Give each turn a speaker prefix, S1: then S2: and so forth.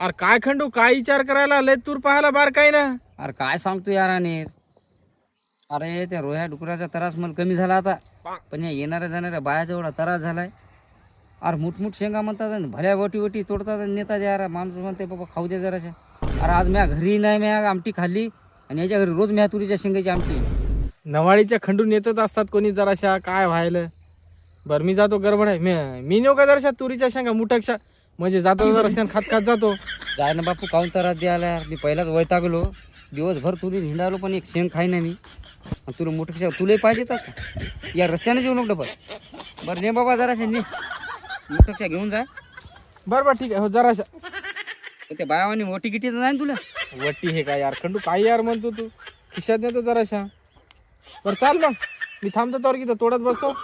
S1: अरे काय खंडू, काय विचार करायला लय तूर पाहायला बार काय ना.
S2: अरे काय सांगतो यार अनिल, अरे त्या रोह्या डुकराचा त्रास मला कमी झाला आता, पण या येणाऱ्या जाणाऱ्या बायाचा एवढा त्रास झालाय. अरे मुठमुठ शेंगा म्हणतात आणि भल्या वटी वटी तोडतात आणि नेतात यार. माणूस म्हणते बाबा खाऊ दे जराशा. अरे आज म्या घरी नाही, म्या आमटी खाल्ली आणि याच्या घरी रोज म्या तुरीच्या शेंगाची आमटी.
S1: नवाळीच्या खंडून येतच असतात कोणी जराशा, काय व्हायलं. बरं मी जातो, गडबड आहे. मी नेऊ का जराशा तुरीच्या शेंगा मुठकशा, म्हणजे जातो रस्त्याने खात खात जातो.
S2: जाय ना बापू, काऊन त्रास द्यायला. मी पहिलाच वैतागलो, दिवसभर तुरी हिंडालो पण एक शेंग खाई ना मी. तुला मोठं तुलाही पाहिजे का या रस्त्याने जेवू नको डबल. बरं ने बाबा जराशा ने मोठक्षा घेऊन जाय.
S1: बरं बरं ठीक आहे, हो जराशा.
S2: तर त्या बायावानी मोठी गिटी तर नाही तुला.
S1: वट्टी हे काय यार खंडू, काय यार म्हणतो तू, खिशात नेतो जराशा. बरं चाल मग, मी थांबतो तर की तोडत बसतो.